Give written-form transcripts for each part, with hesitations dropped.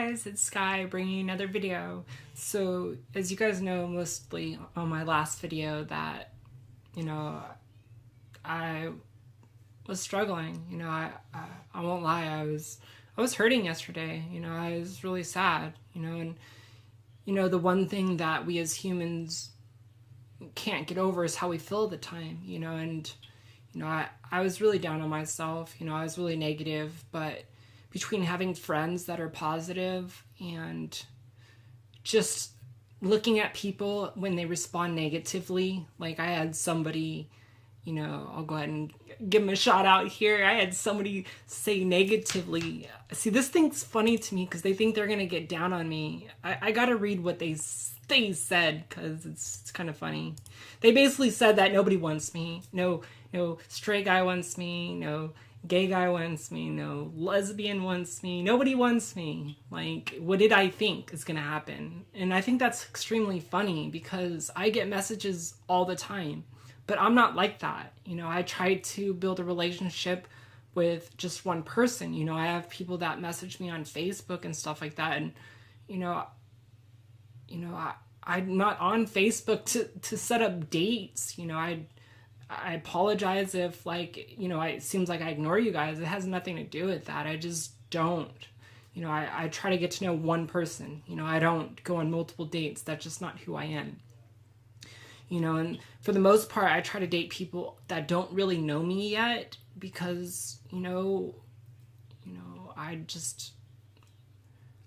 guys, it's Sky bringing another video. So as you guys know, mostly on my last video that, I was struggling. I won't lie, I was hurting yesterday. I was really sad, and the one thing that we as humans can't get over is how we feel at the time, and I was really down on myself. I was really negative, but between having friends that are positive and just looking at people when they respond negatively, like I had somebody, I'll go ahead and give them a shout out here. I had somebody say negatively. See, this thing's funny to me because they think they're going to get down on me. I got to read what they said because it's kind of funny. They basically said that nobody wants me. No straight guy wants me. No gay guy wants me. No lesbian wants me. Nobody wants me. Like, what did I think is going to happen? And I think that's extremely funny because I get messages all the time. But I'm not like that. I try to build a relationship with just one person. I have people that message me on Facebook and stuff like that. And, I'm not on Facebook to set up dates. I apologize if, it seems like I ignore you guys. It has nothing to do with that. I just don't. I try to get to know one person. I don't go on multiple dates. That's just not who I am. And for the most part, I try to date people that don't really know me yet because,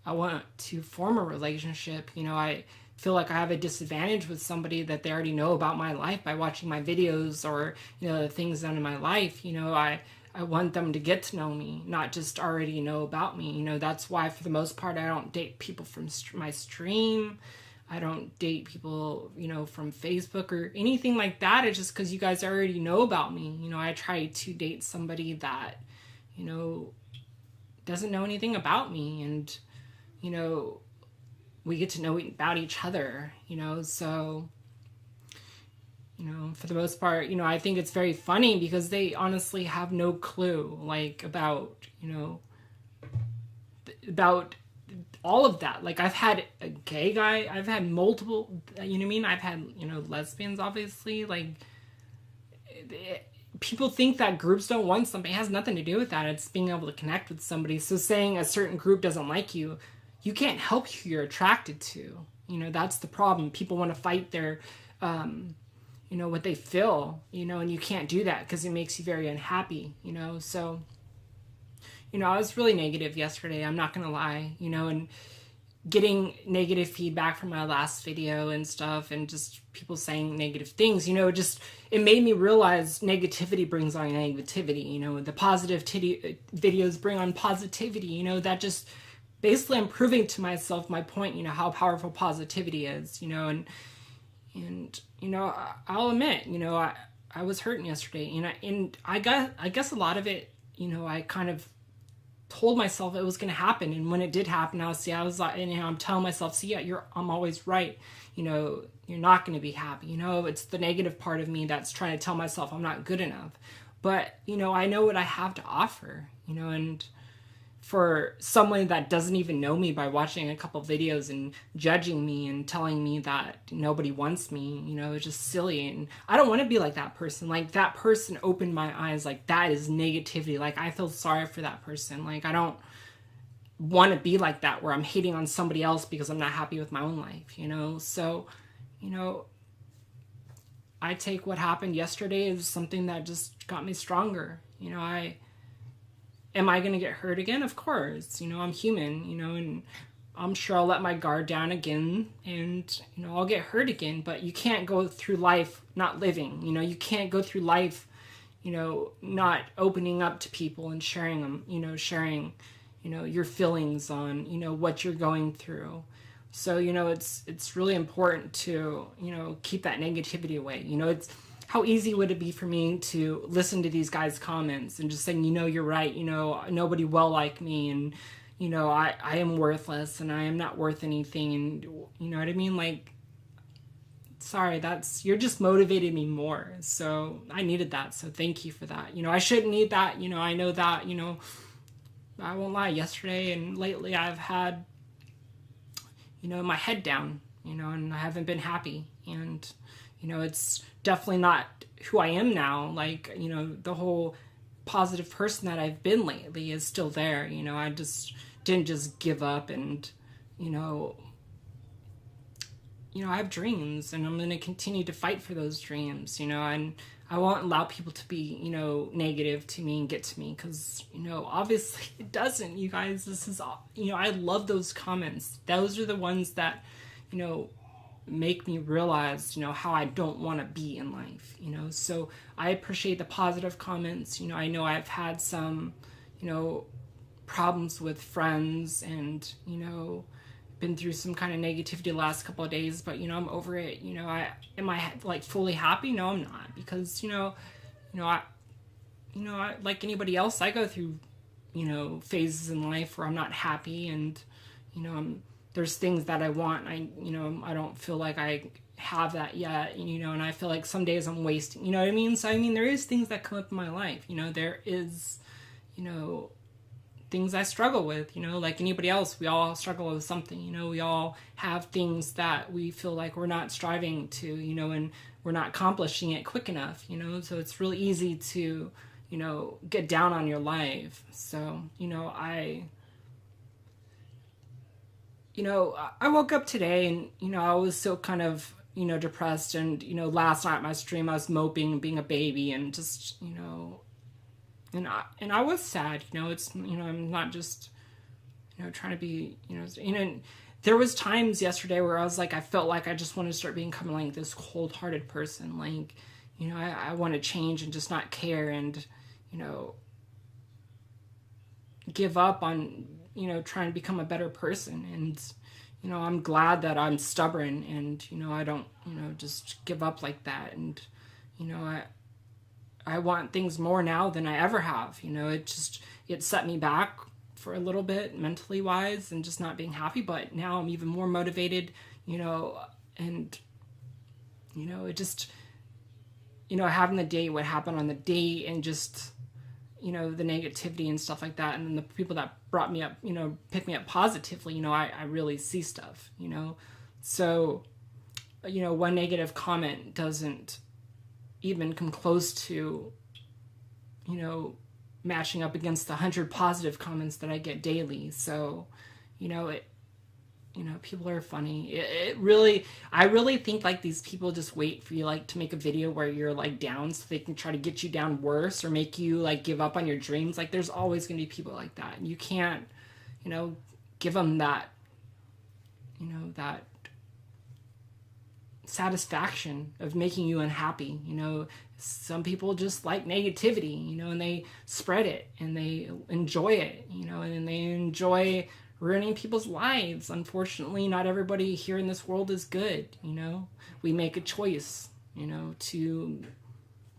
I want to form a relationship. I feel like I have a disadvantage with somebody that they already know about my life by watching my videos or, the things done in my life. I want them to get to know me, not just already know about me. That's why for the most part, I don't date people from my stream. I don't date people, from Facebook or anything like that. It's just because you guys already know about me. I try to date somebody that, doesn't know anything about me. And, we get to know about each other, so, for the most part, I think it's very funny because they honestly have no clue, about all of that. Like, I've had a gay guy, I've had multiple, I've had, lesbians, obviously. People think that groups don't want something. It has nothing to do with that. It's being able to connect with somebody. So saying a certain group doesn't like you, you can't help who you're attracted to. That's the problem. People want to fight their, what they feel, and you can't do that because it makes you very unhappy, so, I was really negative yesterday. I'm not going to lie, and getting negative feedback from my last video and stuff and just people saying negative things, it made me realize negativity brings on negativity, the positive videos bring on positivity, that just basically I'm proving to myself my point, how powerful positivity is, and I'll admit, I was hurting yesterday, and I guess a lot of it, I kind of told myself it was going to happen, and when it did happen, I was like, I'm telling myself, see, yeah, I'm always right, you're not going to be happy, it's the negative part of me that's trying to tell myself I'm not good enough, but I know what I have to offer, and for someone that doesn't even know me by watching a couple videos and judging me and telling me that nobody wants me, it's just silly. And I don't want to be like that person. Like, that person opened my eyes. Like, that is negativity. Like, I feel sorry for that person. Like, I don't want to be like that where I'm hating on somebody else because I'm not happy with my own life, So, I take what happened yesterday as something that just got me stronger. Am I going to get hurt again? Of course. I'm human, and I'm sure I'll let my guard down again and, I'll get hurt again. But you can't go through life not living. You can't go through life, not opening up to people and sharing them, sharing, your feelings on, what you're going through. So, it's really important to, keep that negativity away. How easy would it be for me to listen to these guys' comments and just saying, you're right, nobody will like me, and, I am worthless, and I am not worth anything, and, you know what I mean? Like, sorry, you're just motivated me more, so I needed that, so thank you for that. I shouldn't need that, I know that, I won't lie, yesterday and lately I've had my head down, and I haven't been happy. And, it's definitely not who I am now. Like, the whole positive person that I've been lately is still there. I just didn't just give up, and, I have dreams, and I'm going to continue to fight for those dreams, and I won't allow people to be, negative to me and get to me, because, obviously it doesn't, you guys. This is, I love those comments. Those are the ones that, make me realize, how I don't want to be in life, so I appreciate the positive comments. I know I've had some, problems with friends, and, been through some kind of negativity the last couple of days, but I'm over it. Am I like fully happy? No, I'm not, because I like anybody else, I go through phases in life where I'm not happy, and there's things that I want. I don't feel like I have that yet, and I feel like some days I'm wasting. You know what I mean? So there is things that come up in my life. There is things I struggle with, like anybody else. We all struggle with something, we all have things that we feel like we're not striving to, and we're not accomplishing it quick enough, so it's really easy to, get down on your life. So, I woke up today, and, I was so kind of, depressed, and, last night at my stream, I was moping and being a baby, and just, and I was sad, it's, I'm not just, trying to be, there was times yesterday where I was like, I felt like I just wanted to start becoming like this cold-hearted person. Like, I want to change and just not care, and, give up on, trying to become a better person. And, I'm glad that I'm stubborn, and, I don't, just give up like that. And, I want things more now than I ever have. It set me back for a little bit mentally wise, and just not being happy. But now I'm even more motivated, and, it just, having the date, what happened on the date, and just, the negativity and stuff like that. And then the people that brought me up, picked me up positively, I really see stuff, So, one negative comment doesn't even come close to, matching up against the 100 positive comments that I get daily. So, people are funny. I really think like these people just wait for you like to make a video where you're like down, so they can try to get you down worse, or make you like give up on your dreams. Like, there's always going to be people like that, and you can't, give them that, that satisfaction of making you unhappy. Some people just like negativity, and they spread it, and they enjoy it, and they enjoy ruining people's lives. Unfortunately, not everybody here in this world is good. We make a choice, to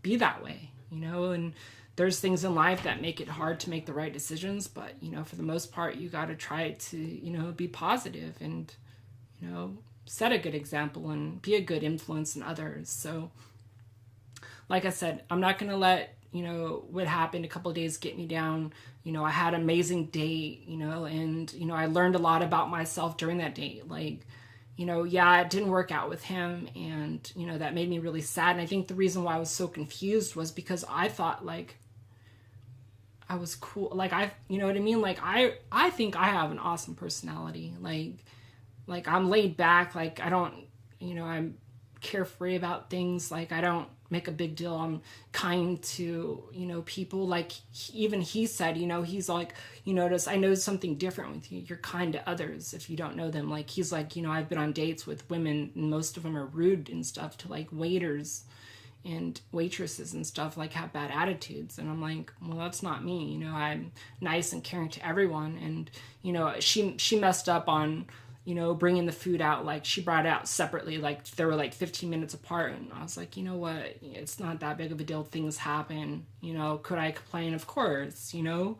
be that way, and there's things in life that make it hard to make the right decisions, but, for the most part, you got to try to, be positive, and, set a good example, and be a good influence in others. So, like I said, I'm not going to let, what happened a couple of days get me down. I had an amazing date, and, I learned a lot about myself during that date. Like, yeah, it didn't work out with him, and, that made me really sad. And I think the reason why I was so confused was because I thought, like, I was cool. Like, you know what I mean? Like, I think I have an awesome personality. Like I'm laid back. Like, I don't, I'm carefree about things. Like, I don't make a big deal. I'm kind to, people. Like, even he said, he's like, I know something different with you. You're kind to others if you don't know them. Like, he's like, I've been on dates with women, and most of them are rude and stuff to like waiters and waitresses and stuff, like have bad attitudes. And I'm like, well, that's not me. I'm nice and caring to everyone. And, she messed up on, bringing the food out. Like, she brought it out separately. Like, there were like 15 minutes apart. And I was like, you know what? It's not that big of a deal. Things happen. Could I complain? Of course, who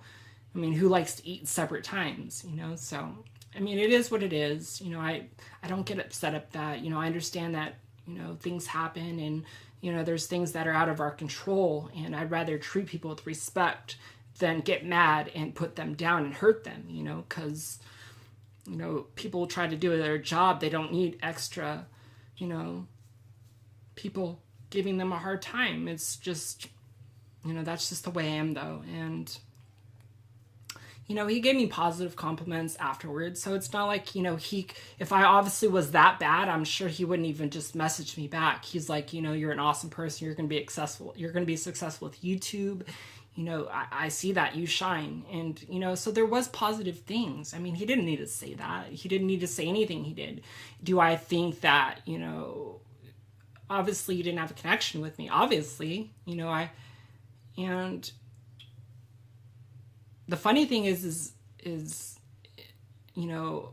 likes to eat in separate times, So, it is what it is. I don't get upset at that. I understand that, things happen, and, there's things that are out of our control. And I'd rather treat people with respect than get mad and put them down and hurt them, because you know, people try to do their job. They don't need extra, you know, people giving them a hard time. It's just, you know, that's just the way I am, though. And, you know, he gave me positive compliments afterwards. So it's not like, you know, if I obviously was that bad, I'm sure he wouldn't even just message me back. He's like, you know, you're an awesome person. You're going to be successful. You're going to be successful with YouTube. You know, I see that you shine. And, you know, so there was positive things. I mean, he didn't need to say that. He didn't need to say anything he did. Do I think that, you know, obviously you didn't have a connection with me, obviously, you know, and the funny thing is, you know,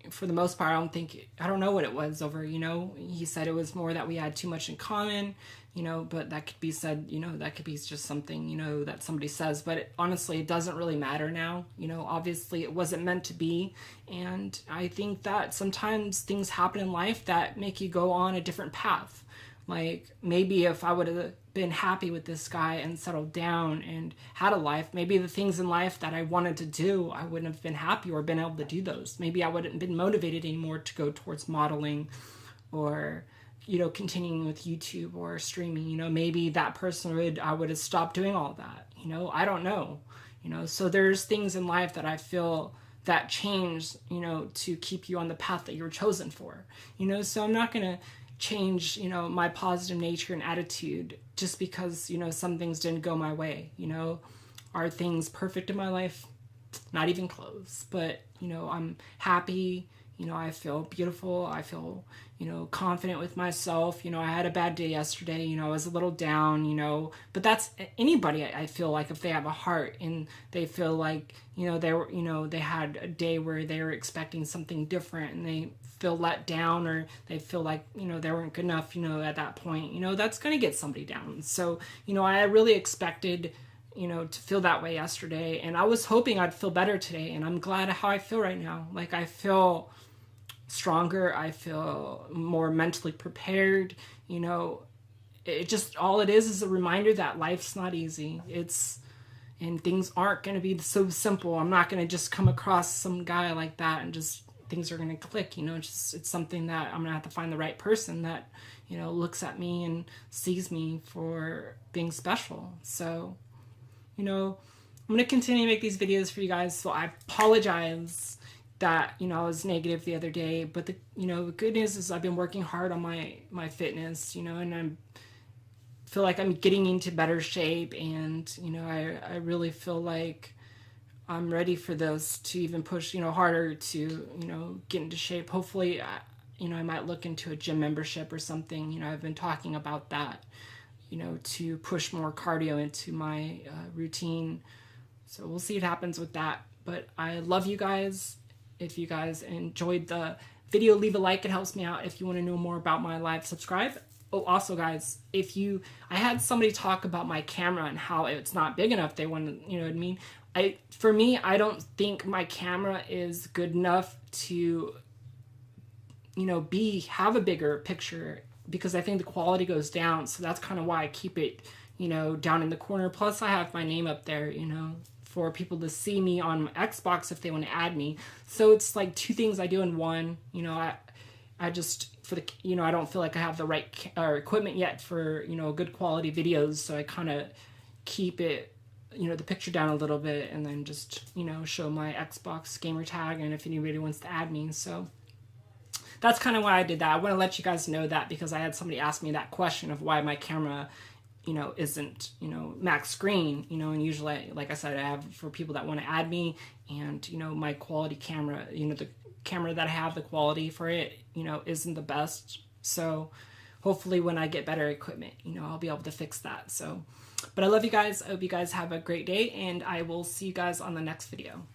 for the most part, I don't know what it was over, you know, he said it was more that we had too much in common, you know, but that could be said, you know, that could be just something, you know, that somebody says, but honestly, it doesn't really matter now. You know, obviously it wasn't meant to be. And I think that sometimes things happen in life that make you go on a different path. Like maybe if I would have been happy with this guy and settled down and had a life, maybe the things in life that I wanted to do, I wouldn't have been happy or been able to do those. Maybe I wouldn't have been motivated anymore to go towards modeling or, you know, continuing with YouTube or streaming. You know, maybe that person I would have stopped doing all that. You know, I don't know. You know, so there's things in life that I feel that change, you know, to keep you on the path that you're chosen for. You know, so I'm not going to change, you know, my positive nature and attitude just because, you know, some things didn't go my way. You know, are things perfect in my life? Not even close. But, you know, I'm happy. You know, I feel beautiful. I feel, you know, confident with myself. You know, I had a bad day yesterday. You know, I was a little down, you know, but that's anybody. I feel like if they have a heart and they feel like, you know, they had a day where they were expecting something different and they feel let down or they feel like, you know, they weren't good enough, you know, at that point, you know, that's going to get somebody down. So, you know, I really expected, you know, to feel that way yesterday. And I was hoping I'd feel better today. And I'm glad how I feel right now. Like I feel stronger. I feel more mentally prepared. You know, it just, all it is a reminder that life's not easy. And things aren't going to be so simple. I'm not going to just come across some guy like that and just things are going to click, you know, it's something that I'm going to have to find the right person that, you know, looks at me and sees me for being special. So, you know, I'm going to continue to make these videos for you guys. So I apologize that, you know, I was negative the other day, but the, you know, the good news is I've been working hard on my fitness, you know, and feel like I'm getting into better shape. And, you know, I really feel like I'm ready for this to even push, you know, harder to, you know, get into shape. Hopefully, you know, I might look into a gym membership or something. You know, I've been talking about that, you know, to push more cardio into my routine. So we'll see what happens with that. But I love you guys. If you guys enjoyed the video, leave a like. It helps me out. If you want to know more about my life, subscribe. Oh, also, guys, I had somebody talk about my camera and how it's not big enough. They want to, you know what I mean? For me, I don't think my camera is good enough to, you know, have a bigger picture because I think the quality goes down. So that's kind of why I keep it, you know, down in the corner. Plus, I have my name up there, you know, for people to see me on my Xbox if they want to add me. So it's like two things I do in one. You know, I just, you know, I don't feel like I have the right equipment yet for, you know, good quality videos. So I kind of keep it, you know, the picture down a little bit and then just, you know, show my Xbox gamer tag and if anybody wants to add me. So that's kind of why I did that. I want to let you guys know that because I had somebody ask me that question of why my camera, you know, isn't, you know, max screen, you know, and usually, like I said, I have for people that want to add me and, you know, my quality camera, you know, the camera that I have, the quality for it, you know, isn't the best. So hopefully when I get better equipment, you know, I'll be able to fix that. So, but I love you guys. I hope you guys have a great day and I will see you guys on the next video.